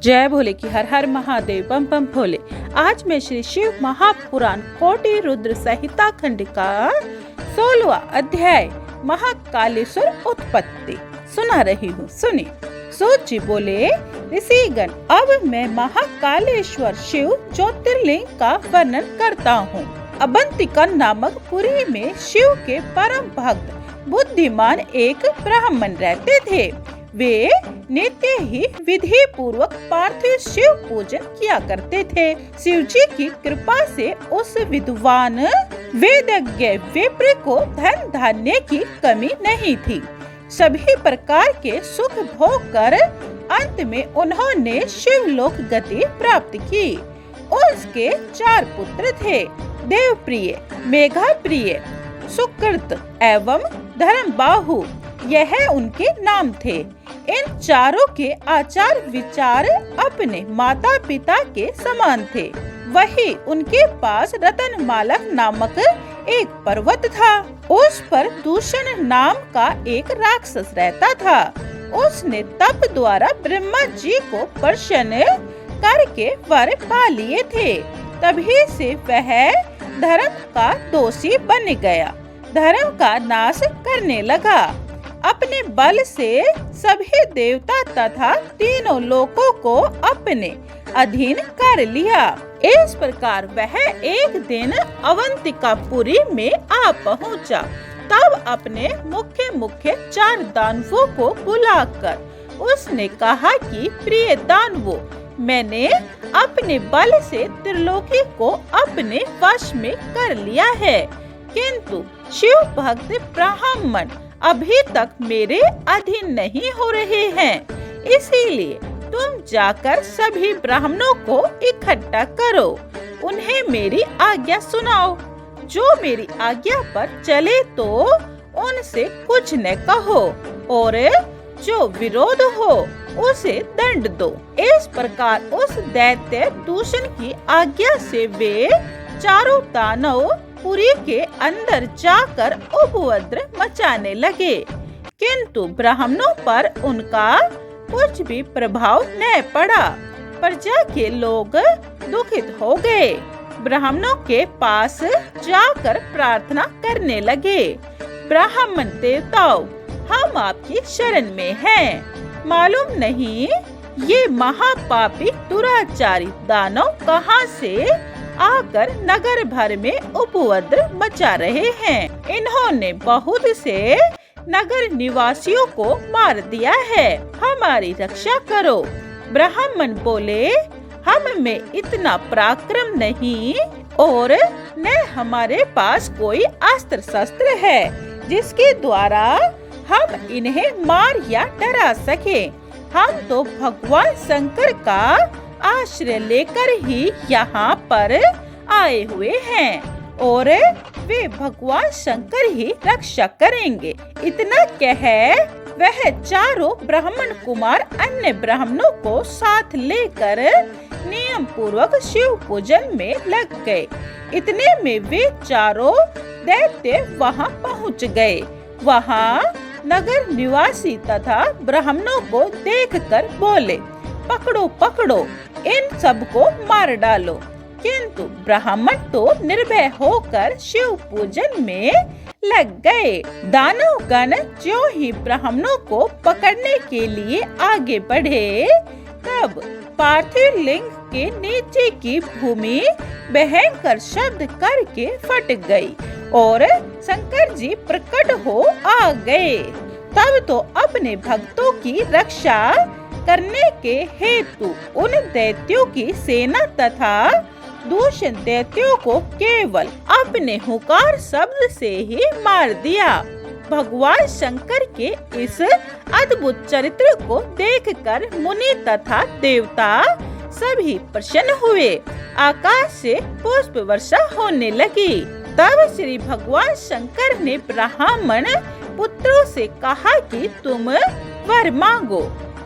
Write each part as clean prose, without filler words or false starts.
जय भोले की हर हर महादेव बम बम भोले। आज मैं श्री शिव महापुराण कोटि रुद्र संहिता खंड का 16वां अध्याय महाकालेश्वर उत्पत्ति सुना रही हूँ। सुनिए। सूत जी बोले, ऋषिगण, अब मैं महाकालेश्वर शिव ज्योतिर्लिंग का वर्णन करता हूँ। अवंतिका नामक पुरी में शिव के परम भक्त बुद्धिमान एक ब्राह्मण रहते थे। वे नित्य ही विधि पूर्वक पार्थिव शिव पूजन किया करते थे। शिव जी की कृपा से उस विद्वान वेदज्ञ विप्र को धन धान्य की कमी नहीं थी। सभी प्रकार के सुख भोग कर अंत में उन्होंने शिवलोक गति प्राप्त की। उसके 4 पुत्र थे, देवप्रिय, मेघाप्रिय, सुकृत एवं धर्मबाहु, यह उनके नाम थे। इन चारों के आचार विचार अपने माता पिता के समान थे। वही उनके पास रतनमालक नामक एक पर्वत था। उस पर दूषण नाम का एक राक्षस रहता था। उसने तप द्वारा ब्रह्मा जी को प्रसन्न करके वर पा लिए थे। तभी से वह धर्म का दोषी बन गया, धर्म का नाश करने लगा। अपने बल से सभी देवता तथा तीनों लोकों को अपने अधीन कर लिया। इस प्रकार वह एक दिन अवंतिकापुरी में आ पहुंचा। तब अपने मुख्य 4 दानवों को बुलाकर उसने कहा कि प्रिय दानवों, मैंने अपने बल से त्रिलोकी को अपने वश में कर लिया है, किंतु शिव भक्त ब्राह्मण अभी तक मेरे अधीन नहीं हो रहे हैं। इसीलिए तुम जाकर सभी ब्राह्मणों को इकट्ठा करो, उन्हें मेरी आज्ञा सुनाओ। जो मेरी आज्ञा पर चले तो उनसे कुछ न कहो, और जो विरोध हो उसे दंड दो। इस प्रकार उस दैत्य दूषण की आज्ञा से वे चारों दानव पुरी के अंदर जाकर उपद्रव मचाने लगे, किंतु ब्राह्मणों पर उनका कुछ भी प्रभाव न पड़ा। प्रजा के लोग दुखित हो गए, ब्राह्मणों के पास जाकर प्रार्थना करने लगे, ब्राह्मण देवताओं, हम आपकी शरण में हैं। मालूम नहीं ये महापापी दुराचारी दानव कहाँ से आकर नगर भर में उपद्रव मचा रहे हैं। इन्होंने बहुत से नगर निवासियों को मार दिया है, हमारी रक्षा करो। ब्राह्मण बोले, हम में इतना पराक्रम नहीं और न हमारे पास कोई अस्त्र शस्त्र है जिसके द्वारा हम इन्हें मार या डरा सके। हम तो भगवान शंकर का आश्रय लेकर ही यहाँ पर आए हुए हैं और वे भगवान शंकर ही रक्षा करेंगे। इतना कह वह चारों ब्राह्मण कुमार अन्य ब्राह्मणों को साथ लेकर नियम पूर्वक शिव पूजन में लग गए। इतने में वे चारों दैत्य वहाँ पहुँच गए। वहाँ नगर निवासी तथा ब्राह्मणों को देखकर बोले, पकड़ो पकड़ो, इन सबको मार डालो। किंतु ब्राह्मण तो निर्भय होकर शिव पूजन में लग गए। दानव गण जो ही ब्राह्मणों को पकड़ने के लिए आगे बढ़े, तब पार्थिव लिंग के नीचे की भूमि भयंकर शब्द करके फट गई और शंकर जी प्रकट हो आ गए। तब तो अपने भक्तों की रक्षा करने के हेतु उन दैत्यों की सेना तथा दूषण दैत्यों को केवल अपने हुंकार शब्द से ही मार दिया। भगवान शंकर के इस अद्भुत चरित्र को देखकर मुनि तथा देवता सभी प्रसन्न हुए। आकाश से पुष्प वर्षा होने लगी। तब श्री भगवान शंकर ने ब्राह्मण पुत्रों से कहा कि तुम वर मांगो।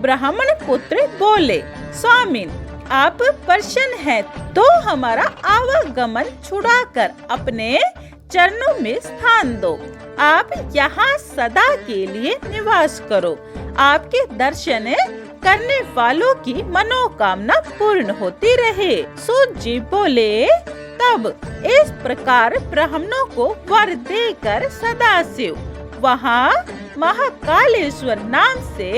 ब्राह्मण पुत्र बोले, स्वामिन, आप प्रसन्न हैं तो हमारा आवागमन छुड़ाकर अपने चरणों में स्थान दो। आप यहाँ सदा के लिए निवास करो। आपके दर्शन करने वालों की मनोकामना पूर्ण होती रहे। सूत जी बोले, तब इस प्रकार ब्राह्मणों को वर देकर सदाशिव वहाँ महाकालेश्वर नाम से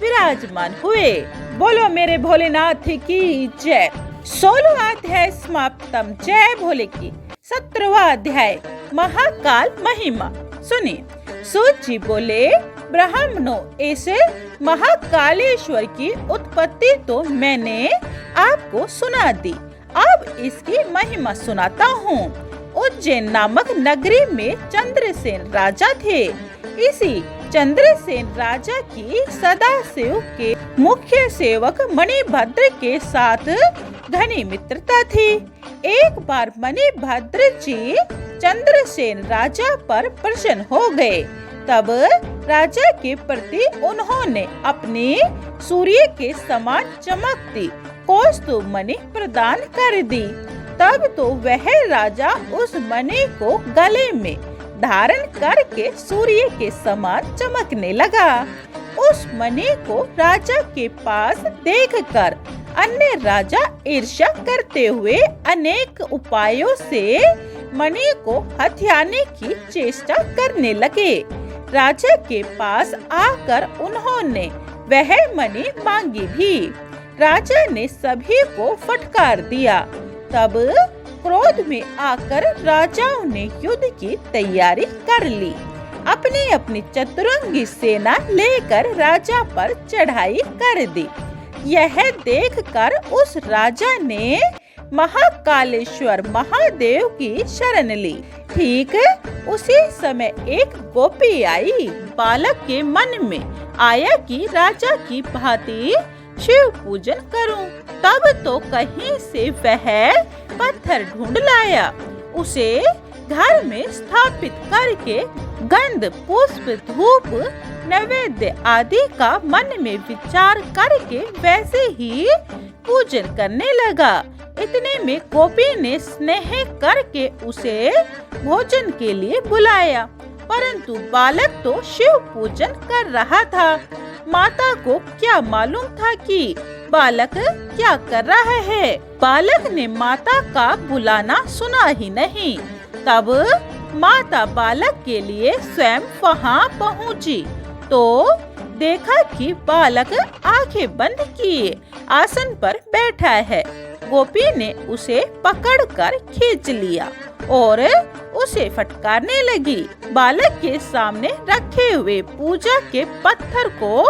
विराजमान हुए। बोलो मेरे भोलेनाथ की जय। 16वां अध्याय समाप्तम। जय भोले की। 17वां अध्याय महाकाल महिमा। सुनिए। सूत जी बोले, ब्राह्मणों, इस महाकालेश्वर की उत्पत्ति तो मैंने आपको सुना दी, अब इसकी महिमा सुनाता हूँ। उज्जैन नामक नगरी में चंद्रसेन राजा थे। इसी चंद्रसेन राजा की सदाशिव के मुख्य सेवक मणिभद्र के साथ घनी मित्रता थी। एक बार मणिभद्र जी चंद्रसेन राजा पर प्रसन्न हो गए। तब राजा के प्रति उन्होंने अपनी सूर्य के समान चमकती कौस्तुभ मणि प्रदान कर दी। तब तो वह राजा उस मणि को गले में धारण करके सूर्य के समान चमकने लगा। उस मणि को राजा के पास देखकर अन्य राजा ईर्ष्या करते हुए अनेक उपायों से मणि को हथियाने की चेष्टा करने लगे। राजा के पास आकर उन्होंने वह मणि मांगी भी। राजा ने सभी को फटकार दिया। तब क्रोध में आकर राजाओं ने युद्ध की तैयारी कर ली। अपनी अपनी चतुरंगी सेना लेकर राजा पर चढ़ाई कर दी। यह देखकर उस राजा ने महाकालेश्वर महादेव की शरण ली। ठीक उसी समय एक गोपी आई। बालक के मन में आया कि राजा की भांति शिव पूजन करूं। तब तो कहीं से वह पत्थर ढूंढ लाया। उसे घर में स्थापित करके गंध, पुष्प, धूप, नैवेद्य आदि का मन में विचार करके वैसे ही पूजन करने लगा। इतने में गोपी ने स्नेह करके उसे भोजन के लिए बुलाया, परंतु बालक तो शिव पूजन कर रहा था। माता को क्या मालूम था कि बालक क्या कर रहा है। बालक ने माता का बुलाना सुना ही नहीं। तब माता बालक के लिए स्वयं वहाँ पहुँची तो देखा कि बालक आंखें बंद किए आसन पर बैठा है। गोपी ने उसे पकड़कर खींच लिया और उसे फटकारने लगी। बालक के सामने रखे हुए पूजा के पत्थर को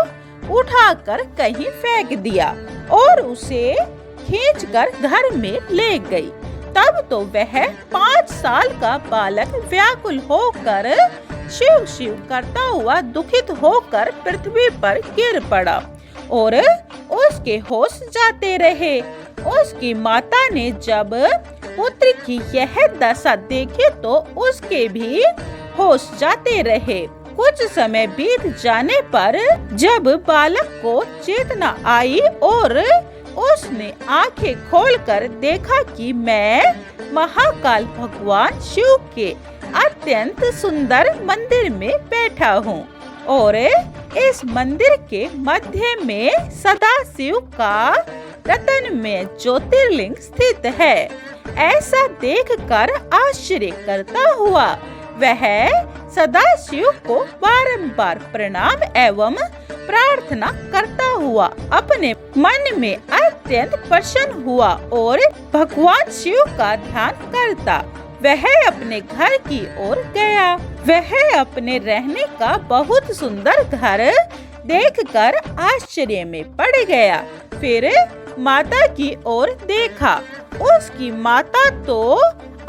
उठाकर कहीं फेंक दिया और उसे खींचकर घर में ले गई। तब तो वह 5 साल का बालक व्याकुल होकर शिव शिव करता हुआ दुखित होकर पृथ्वी पर गिर पड़ा और उसके होश जाते रहे। उसकी माता ने जब पुत्र की यह दशा देखी तो उसके भी होश जाते रहे। कुछ समय बीत जाने पर जब बालक को चेतना आई और उसने आंखें खोलकर देखा कि मैं महाकाल भगवान शिव के अत्यंत सुंदर मंदिर में बैठा हूँ और इस मंदिर के मध्य में सदाशिव का रत्नमय ज्योतिर्लिंग स्थित है। ऐसा देखकर आश्चर्य करता हुआ वह सदाशिव को बारंबार प्रणाम एवं प्रार्थना करता हुआ अपने मन में अत्यंत प्रसन्न हुआ और भगवान शिव का ध्यान करता वह अपने घर की ओर गया। वह अपने रहने का बहुत सुंदर घर देखकर आश्चर्य में पड़ गया। फिर माता की ओर देखा। उसकी माता तो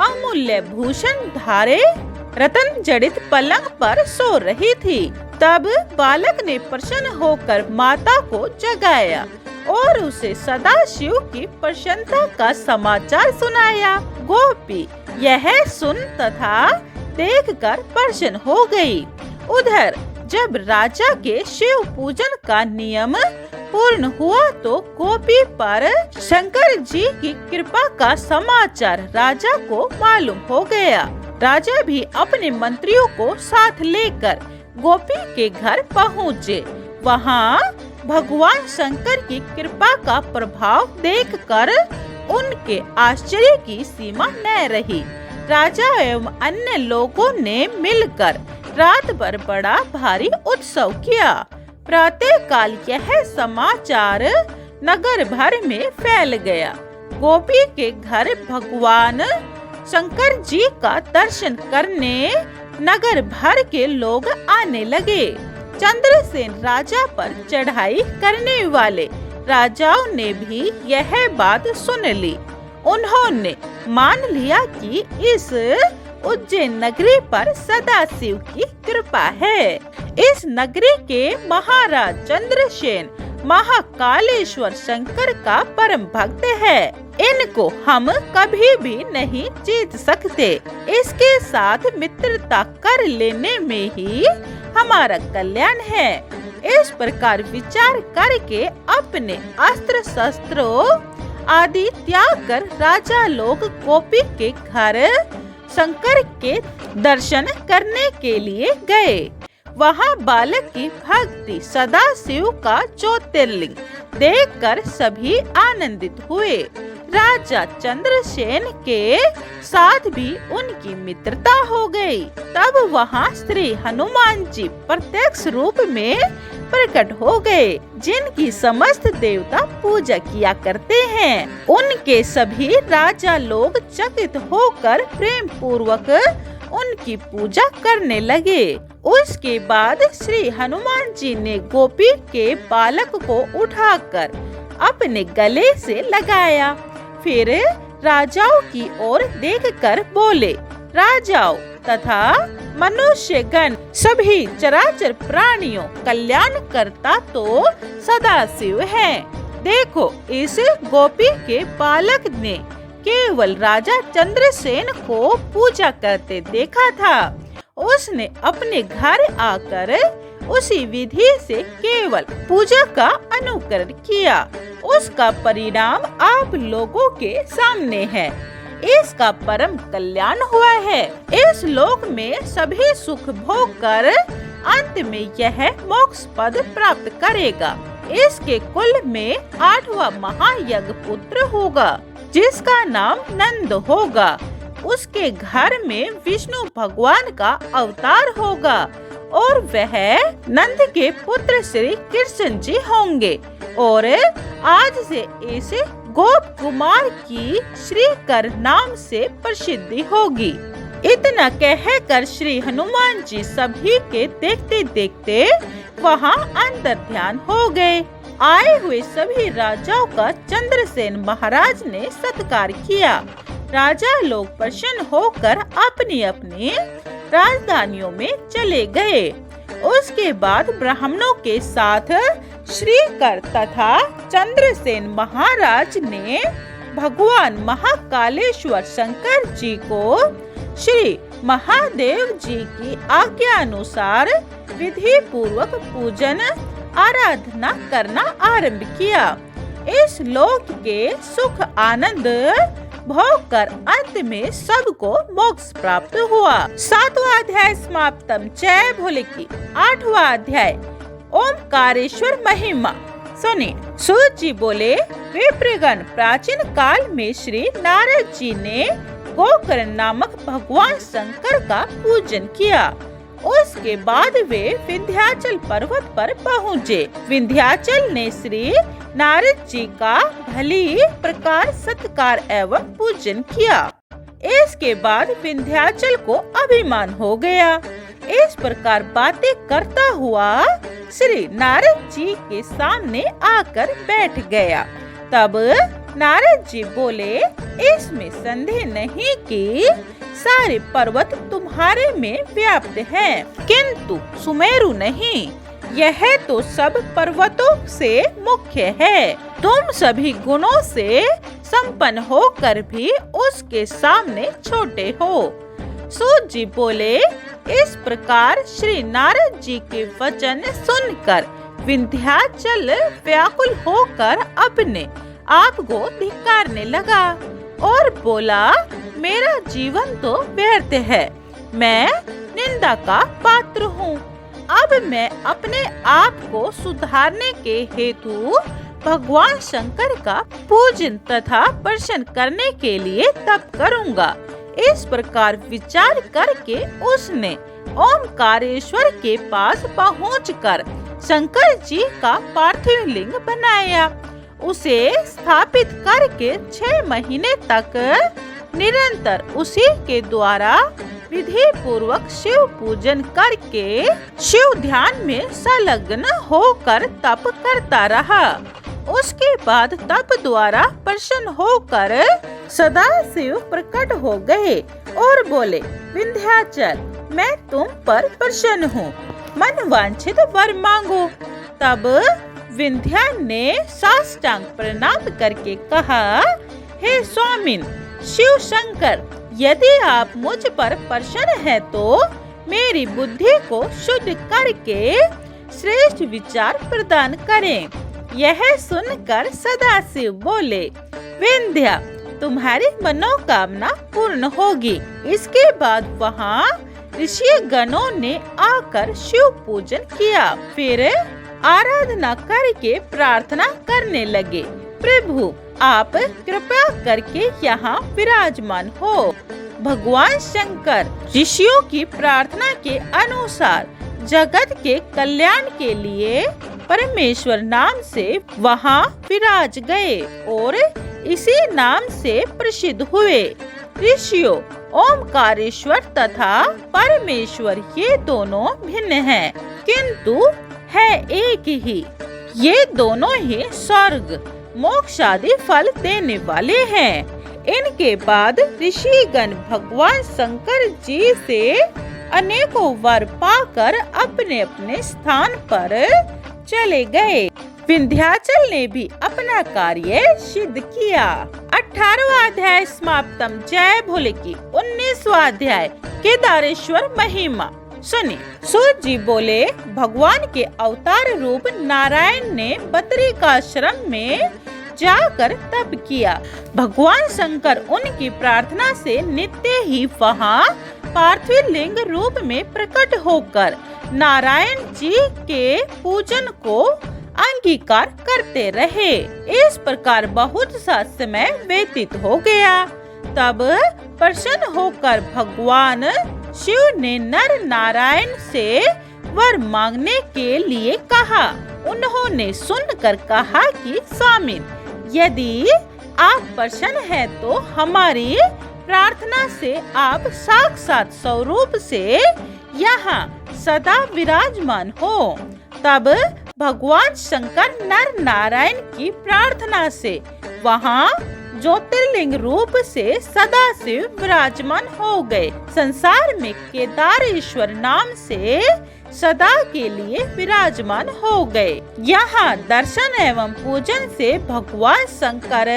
अमूल्य भूषण धारे रतन जड़ित पलंग पर सो रही थी। तब बालक ने प्रसन्न होकर माता को जगाया और उसे सदाशिव की प्रसन्नता का समाचार सुनाया। गोपी यह सुन तथा देखकर प्रसन्न हो गई। उधर जब राजा के शिव पूजन का नियम पूर्ण हुआ तो गोपी पर शंकर जी की कृपा का समाचार राजा को मालूम हो गया। राजा भी अपने मंत्रियों को साथ लेकर गोपी के घर पहुँचे। वहाँ भगवान शंकर की कृपा का प्रभाव देखकर उनके आश्चर्य की सीमा न रही। राजा एवं अन्य लोगों ने मिलकर रात भर बड़ा भारी उत्सव किया। प्रातः काल यह समाचार नगर भर में फैल गया। गोपी के घर भगवान शंकर जी का दर्शन करने नगर भर के लोग आने लगे। चंद्रसेन राजा पर चढ़ाई करने वाले राजाओं ने भी यह बात सुन ली। उन्होंने मान लिया कि इस उज्जैन नगरी पर सदाशिव की कृपा है। इस नगरी के महाराज चंद्रसेन महाकालेश्वर शंकर का परम भक्त है। इनको हम कभी भी नहीं जीत सकते। इसके साथ मित्रता कर लेने में ही हमारा कल्याण है। इस प्रकार विचार करके अपने अस्त्र शस्त्रों आदि त्याग कर राजा लोग गोपी के घर शंकर के दर्शन करने के लिए गए। वहाँ बालक की भक्ति सदाशिव का ज्योतिर्लिंग देखकर सभी आनंदित हुए। राजा चंद्रसेन के साथ भी उनकी मित्रता हो गई। तब वहाँ श्री हनुमान जी प्रत्यक्ष रूप में प्रकट हो गए, जिनकी समस्त देवता पूजा किया करते हैं। उनके सभी राजा लोग चकित होकर प्रेम पूर्वक उनकी पूजा करने लगे। उसके बाद श्री हनुमान जी ने गोपी के बालक को उठाकर अपने गले से लगाया। फिर राजाओं की ओर देखकर बोले, राजाओं तथा मनुष्यगण सभी चराचर प्राणियों कल्याण करता तो सदाशिव है। देखो, इस गोपी के बालक ने केवल राजा चंद्रसेन को पूजा करते देखा था। उसने अपने घर आकर उसी विधि से केवल पूजा का अनुकरण किया। उसका परिणाम आप लोगों के सामने है। इसका परम कल्याण हुआ है। इस लोक में सभी सुख भोग कर अंत में यह मोक्ष पद प्राप्त करेगा। इसके कुल में 8वां महायज्ञ पुत्र होगा, जिसका नाम नंद होगा। उसके घर में विष्णु भगवान का अवतार होगा और वह नंद के पुत्र श्री कृष्ण जी होंगे। और आज से इसे गोप कुमार की श्रीकर नाम से प्रसिद्धि होगी। इतना कहकर श्री हनुमान जी सभी के देखते देखते वहाँ अंतर ध्यान हो गए। आए हुए सभी राजाओं का चंद्रसेन महाराज ने सत्कार किया। राजा लोग प्रसन्न होकर अपनी अपनी राजधानियों में चले गए। उसके बाद ब्राह्मणों के साथ श्रीकर तथा चंद्रसेन महाराज ने भगवान महाकालेश्वर शंकर जी को श्री महादेव जी की आज्ञा अनुसार विधि पूर्वक पूजन आराधना करना आरंभ किया। इस लोक के सुख आनंद भोग कर अंत में सबको मोक्ष प्राप्त हुआ। 7वां अध्याय समाप्तम। जय भोले की। 8वां अध्याय ओमकारेश्वर महिमा। सुनिए। सूत जी बोले, विप्रगण प्राचीन काल में श्री नारद जी ने गोकर्ण नामक भगवान शंकर का पूजन किया। उसके बाद वे विंध्याचल पर्वत पर पहुँचे। विंध्याचल ने श्री नारद जी का भली प्रकार सत्कार एवं पूजन किया। इसके बाद विंध्याचल को अभिमान हो गया। इस प्रकार बातें करता हुआ श्री नारद जी के सामने आकर बैठ गया। तब नारद जी बोले, इसमें संदेह नहीं कि सारे पर्वत तुम्हारे में व्याप्त हैं, किंतु सुमेरु नहीं। यह तो सब पर्वतों से मुख्य है। तुम सभी गुणों से संपन्न होकर भी उसके सामने छोटे हो। सूत जी बोले, इस प्रकार श्री नारद जी के वचन सुनकर विंध्याचल व्याकुल होकर अपने आप को धिक्कारने लगा और बोला, मेरा जीवन तो व्यर्थ है। मैं निंदा का पात्र हूँ। अब मैं अपने आप को सुधारने के हेतु भगवान शंकर का पूजन तथा प्रसन्न करने के लिए तप करूंगा। इस प्रकार विचार करके उसने ओमकारेश्वर के पास पहुंचकर शंकर जी का पार्थिव लिंग बनाया। उसे स्थापित करके 6 महीने तक निरंतर उसी के द्वारा विधि पूर्वक शिव पूजन करके शिव ध्यान में संलग्न होकर तप करता रहा। उसके बाद तप द्वारा प्रसन्न होकर सदाशिव प्रकट हो गए और बोले, विंध्याचल, मैं तुम पर प्रसन्न हूँ, मन वांछित वर मांगो। तब विंध्या ने साष्टांग प्रणाम करके कहा, हे स्वामिन शिव शंकर, यदि आप मुझ पर प्रसन्न हैं तो मेरी बुद्धि को शुद्ध करके श्रेष्ठ विचार प्रदान करें। यह सुनकर सदाशिव बोले, विंध्या, तुम्हारी मनोकामना पूर्ण होगी। इसके बाद वहाँ ऋषि गणों ने आकर शिव पूजन किया। फिर आराधना करके प्रार्थना करने लगे, प्रभु आप कृपा करके यहाँ विराजमान हो। भगवान शंकर ऋषियों की प्रार्थना के अनुसार जगत के कल्याण के लिए परमेश्वर नाम से वहाँ विराज गए और इसी नाम से प्रसिद्ध हुए। ऋषियों ओमकारेश्वर तथा परमेश्वर ये दोनों भिन्न हैं, किंतु है एक ही। ये दोनों ही स्वर्ग मोक्ष आदि फल देने वाले हैं। इनके बाद ऋषिगण भगवान शंकर जी से अनेकों वर पाकर अपने अपने स्थान पर चले गए। विंध्याचल ने भी अपना कार्य सिद्ध किया। 18वां अध्याय समाप्तम। जय भोले की। 19वां अध्याय केदारेश्वर महिमा। सुनिए। सूत जी बोले, भगवान के अवतार रूप नारायण ने बद्रिकाश्रम में जाकर तप किया। भगवान शंकर उनकी प्रार्थना से नित्य ही वहाँ पार्थिव लिंग रूप में प्रकट होकर नारायण जी के पूजन को अंगीकार करते रहे। इस प्रकार बहुत सा समय व्यतीत हो गया। तब प्रसन्न होकर भगवान शिव ने नर नारायण से वर मांगने के लिए कहा। उन्होंने सुनकर कहा कि स्वामी, यदि आप प्रसन्न हैं तो हमारी प्रार्थना से आप साक्षात स्वरूप से यहाँ सदा विराजमान हो। तब भगवान शंकर नर नारायण की प्रार्थना से वहाँ ज्योतिर्लिंग रूप से सदाशिव विराजमान हो गए। संसार में केदारेश्वर नाम से सदा के लिए विराजमान हो गए। यहाँ दर्शन एवं पूजन से भगवान शंकर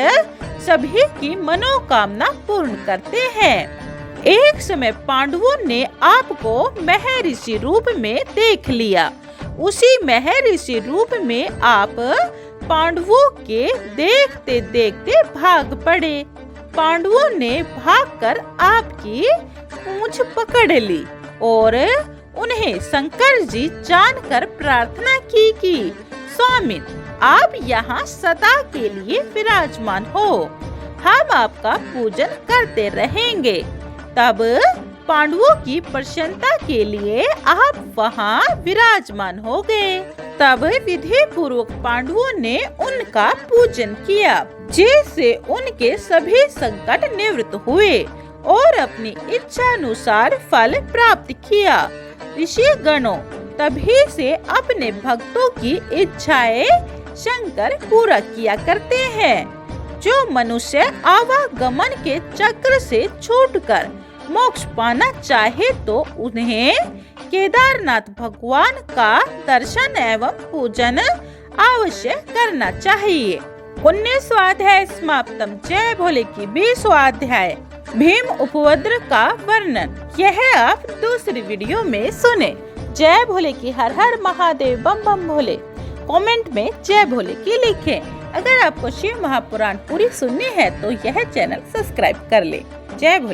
सभी की मनोकामना पूर्ण करते हैं। एक समय पांडवों ने आपको महर्षि रूप में देख लिया। उसी महर्षि रूप में आप पांडवों के देखते देखते भाग पड़े। पांडवों ने भागकर आपकी पूंछ पकड़ ली और उन्हें शंकर जी जानकर प्रार्थना की कि स्वामी, आप यहाँ सदा के लिए विराजमान हो, हम आपका पूजन करते रहेंगे। तब पांडवों की प्रसन्नता के लिए आप वहाँ विराजमान हो गए। तब विधि पूर्वक पांडवों ने उनका पूजन किया, जिससे उनके सभी संकट निवृत्त हुए और अपनी इच्छा अनुसार फल प्राप्त किया। ऋषि गणों तभी से अपने भक्तों की इच्छाएं शंकर पूरा किया करते हैं। जो मनुष्य आवागमन के चक्र से छूटकर मोक्ष पाना चाहे तो उन्हें केदारनाथ भगवान का दर्शन एवं पूजन अवश्य करना चाहिए। 19वां अध्याय समाप्तम। जय भोले की। 20वां अध्याय भीम उपद्रव का वर्णन। यह आप दूसरी वीडियो में सुने। जय भोले की। हर हर महादेव, बम बम भोले। कमेंट में जय भोले की लिखें। अगर आपको शिव महापुराण पूरी सुननी है तो यह चैनल सब्सक्राइब कर ले। जय भोले।